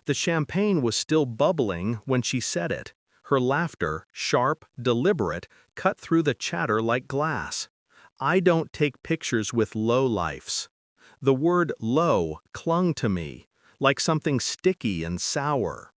The champagne was still bubbling when she said it. Her laughter, sharp, deliberate, cut through the chatter like glass. I don't take pictures with lowlifes. The word low clung to me, like something sticky and sour.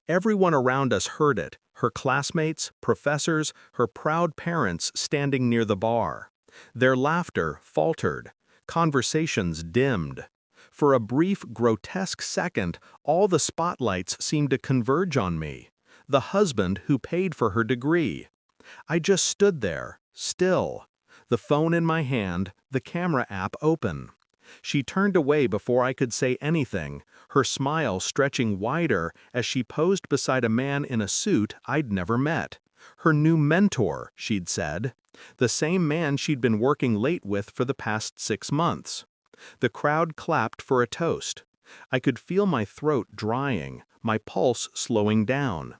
Everyone around us heard it, her classmates, professors, her proud parents standing near the bar. Their laughter faltered. Conversations dimmed. For a brief, grotesque second, all the spotlights seemed to converge on me, the husband who paid for her degree. I just stood there, still, the phone in my hand, the camera app open. She turned away before I could say anything, her smile stretching wider as she posed beside a man in a suit I'd never met. Her new mentor, she'd said. The same man she'd been working late with for the past 6 months. The crowd clapped for a toast. I could feel my throat drying, my pulse slowing down.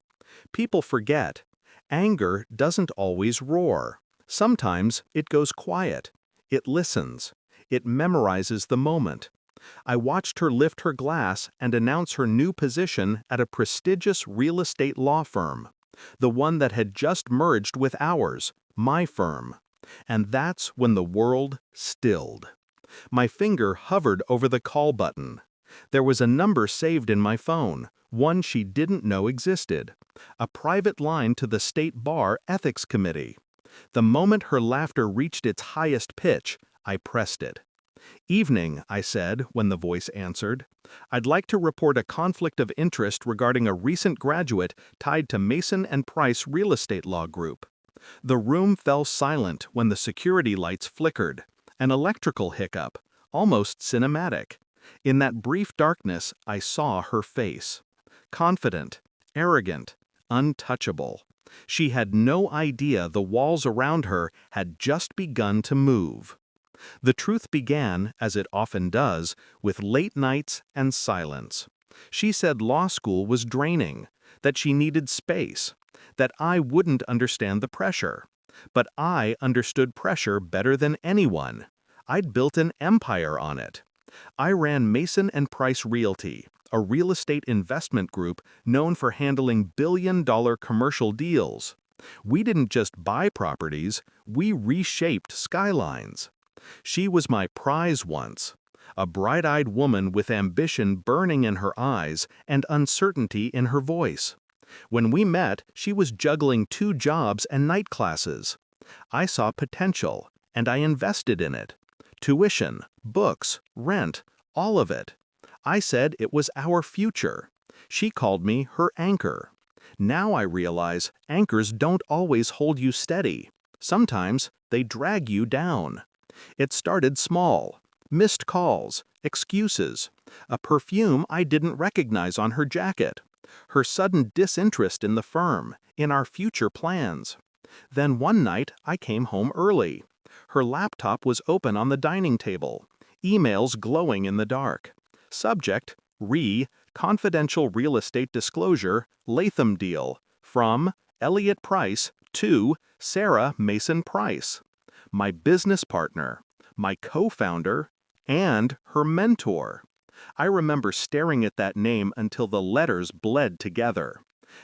People forget. Anger doesn't always roar. Sometimes it goes quiet. It listens. It memorizes the moment. I watched her lift her glass and announce her new position at a prestigious real estate law firm, the one that had just merged with ours, my firm. And that's when the world stilled. My finger hovered over the call button. There was a number saved in my phone, one she didn't know existed. A private line to the State Bar Ethics Committee. The moment her laughter reached its highest pitch, I pressed it. "Evening," I said when the voice answered. "I'd like to report a conflict of interest regarding a recent graduate tied to Mason and Price Real Estate Law Group." The room fell silent when the security lights flickered. An electrical hiccup, almost cinematic. In that brief darkness, I saw her face. Confident, arrogant, untouchable. She had no idea the walls around her had just begun to move. The truth began, as it often does, with late nights and silence. She said law school was draining, that she needed space, that I wouldn't understand the pressure. But I understood pressure better than anyone. I'd built an empire on it. I ran Mason and Price Realty, a real estate investment group known for handling billion-dollar commercial deals. We didn't just buy properties, we reshaped skylines. She was my prize once, a bright-eyed woman with ambition burning in her eyes and uncertainty in her voice. When we met, she was juggling 2 jobs and night classes. I saw potential, and I invested in it. Tuition, books, rent, all of it. I said it was our future. She called me her anchor. Now I realize anchors don't always hold you steady. Sometimes they drag you down. It started small. Missed calls, excuses, a perfume I didn't recognize on her jacket, her sudden disinterest in the firm, in our future plans. Then one night I came home early. Her laptop was open on the dining table, emails glowing in the dark. Subject, confidential real estate disclosure, Latham deal, from Elliot Price to Sarah Mason Price. My business partner, my co-founder, and her mentor. I remember staring at that name until the letters bled together.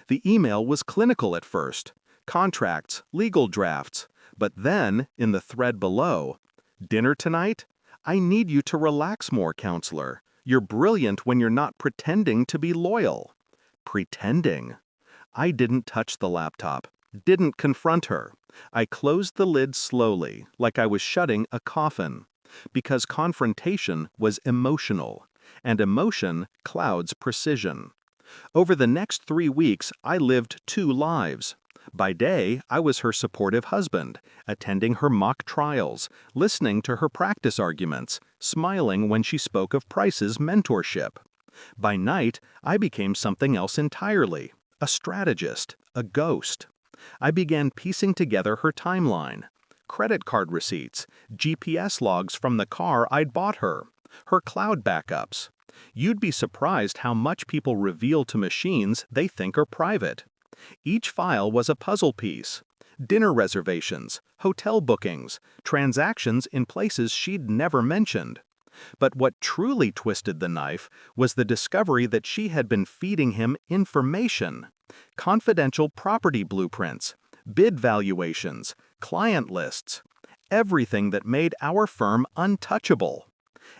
The email was clinical at first, contracts, legal drafts, but then, in the thread below, "Dinner tonight? I need you to relax more, counselor. You're brilliant when you're not pretending to be loyal." Pretending. I didn't touch the laptop, didn't confront her. I closed the lid slowly, like I was shutting a coffin, because confrontation was emotional, and emotion clouds precision. Over the next 3 weeks, I lived 2 lives. By day, I was her supportive husband, attending her mock trials, listening to her practice arguments, smiling when she spoke of Price's mentorship. By night, I became something else entirely, a strategist, a ghost. I began piecing together her timeline, credit card receipts, GPS logs from the car I'd bought her, her cloud backups. You'd be surprised how much people reveal to machines they think are private. Each file was a puzzle piece. Dinner reservations, hotel bookings, transactions in places she'd never mentioned. But what truly twisted the knife was the discovery that she had been feeding him information. Confidential property blueprints, bid valuations, client lists, everything that made our firm untouchable.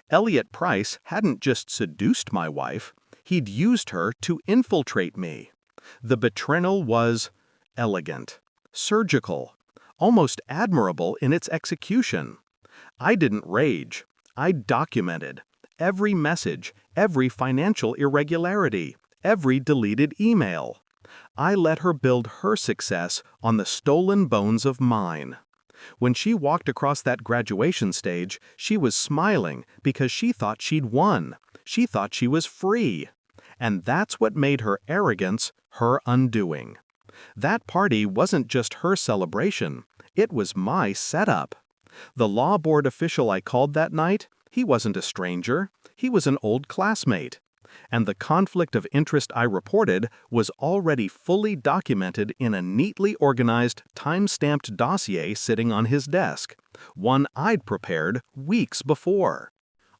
Elliot Price hadn't just seduced my wife, he'd used her to infiltrate me. The betrayal was elegant, surgical, almost admirable in its execution. I didn't rage. I documented every message, every financial irregularity, every deleted email. I let her build her success on the stolen bones of mine. When she walked across that graduation stage, she was smiling because she thought she'd won. She thought she was free. And that's what made her arrogance her undoing. That party wasn't just her celebration. It was my setup. The law board official I called that night, he wasn't a stranger. He was an old classmate. And the conflict of interest I reported was already fully documented in a neatly organized, time-stamped dossier sitting on his desk, one I'd prepared weeks before.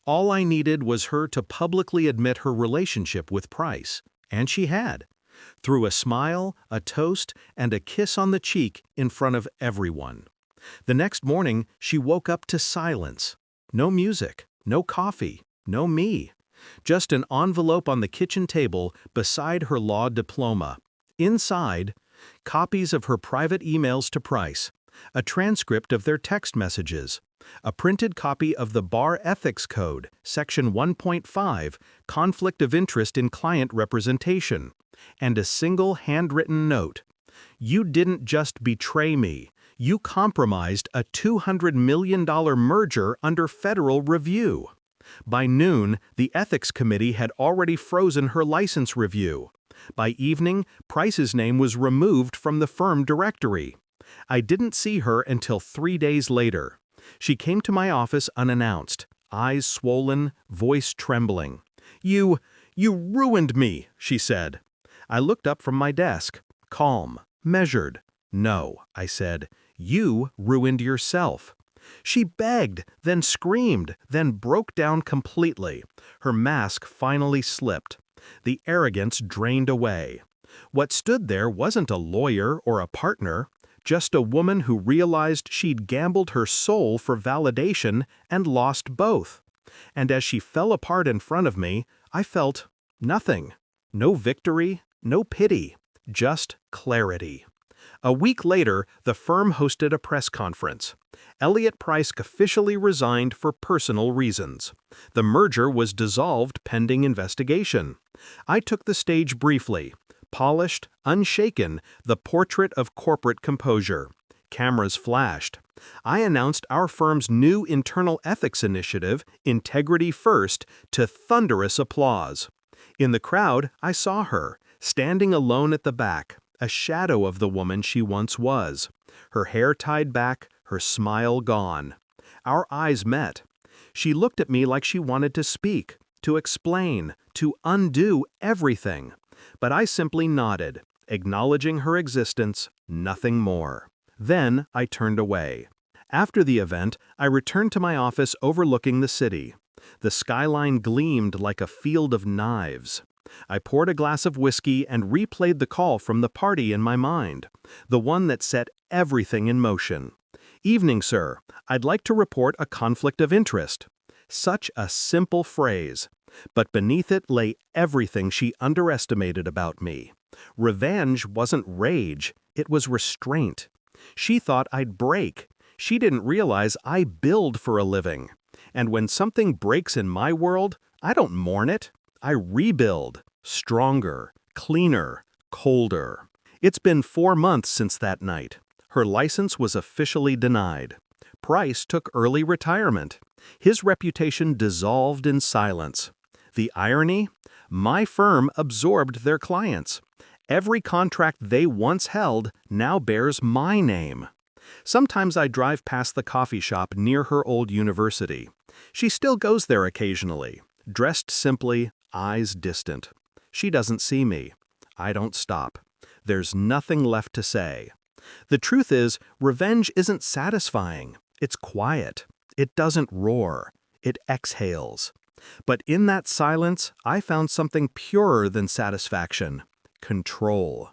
All I needed was her to publicly admit her relationship with Price, and she had, through a smile, a toast, and a kiss on the cheek in front of everyone. The next morning, she woke up to silence. No music, no coffee, no me. Just an envelope on the kitchen table beside her law diploma. Inside, copies of her private emails to Price, a transcript of their text messages, a printed copy of the Bar Ethics Code, Section 1.5, Conflict of Interest in Client Representation, and a single handwritten note. You didn't just betray me. You compromised a $200 million merger under federal review. By noon, the Ethics Committee had already frozen her license review. By evening, Price's name was removed from the firm directory. I didn't see her until 3 days later. She came to my office unannounced, eyes swollen, voice trembling. You ruined me," she said. I looked up from my desk, calm, measured. "No," I said, "you ruined yourself." She begged, then screamed, then broke down completely. Her mask finally slipped. The arrogance drained away. What stood there wasn't a lawyer or a partner, just a woman who realized she'd gambled her soul for validation and lost both. And as she fell apart in front of me, I felt nothing. No victory, no pity, just clarity. A week later, the firm hosted a press conference. Elliot Price officially resigned for personal reasons. The merger was dissolved pending investigation. I took the stage briefly, polished, unshaken, the portrait of corporate composure. Cameras flashed. I announced our firm's new internal ethics initiative, Integrity First, to thunderous applause. In the crowd, I saw her, standing alone at the back, a shadow of the woman she once was. Her hair tied back, her smile gone. Our eyes met. She looked at me like she wanted to speak, to explain, to undo everything. But I simply nodded, acknowledging her existence, nothing more. Then I turned away. After the event, I returned to my office overlooking the city. The skyline gleamed like a field of knives. I poured a glass of whiskey and replayed the call from the party in my mind, the one that set everything in motion. "Evening, sir. I'd like to report a conflict of interest." Such a simple phrase, but beneath it lay everything she underestimated about me. Revenge wasn't rage, it was restraint. She thought I'd break. She didn't realize I build for a living. And when something breaks in my world, I don't mourn it. I rebuild, stronger, cleaner, colder. It's been 4 months since that night. Her license was officially denied. Price took early retirement. His reputation dissolved in silence. The irony? My firm absorbed their clients. Every contract they once held now bears my name. Sometimes I drive past the coffee shop near her old university. She still goes there occasionally, dressed simply, eyes distant. She doesn't see me. I don't stop. There's nothing left to say. The truth is, revenge isn't satisfying. It's quiet. It doesn't roar. it exhales. But in that silence, I found something purer than satisfaction: control.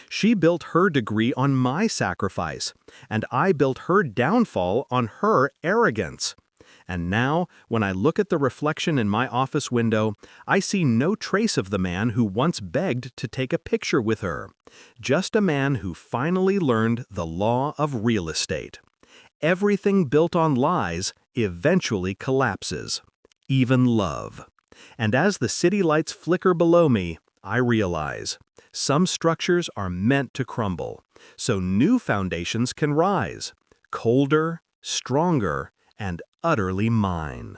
She built her degree on my sacrifice, and I built her downfall on her arrogance. And now, when I look at the reflection in my office window, I see no trace of the man who once begged to take a picture with her. Just a man who finally learned the law of real estate. Everything built on lies eventually collapses. Even love. And as the city lights flicker below me, I realize some structures are meant to crumble, so new foundations can rise, colder, stronger, and utterly mine.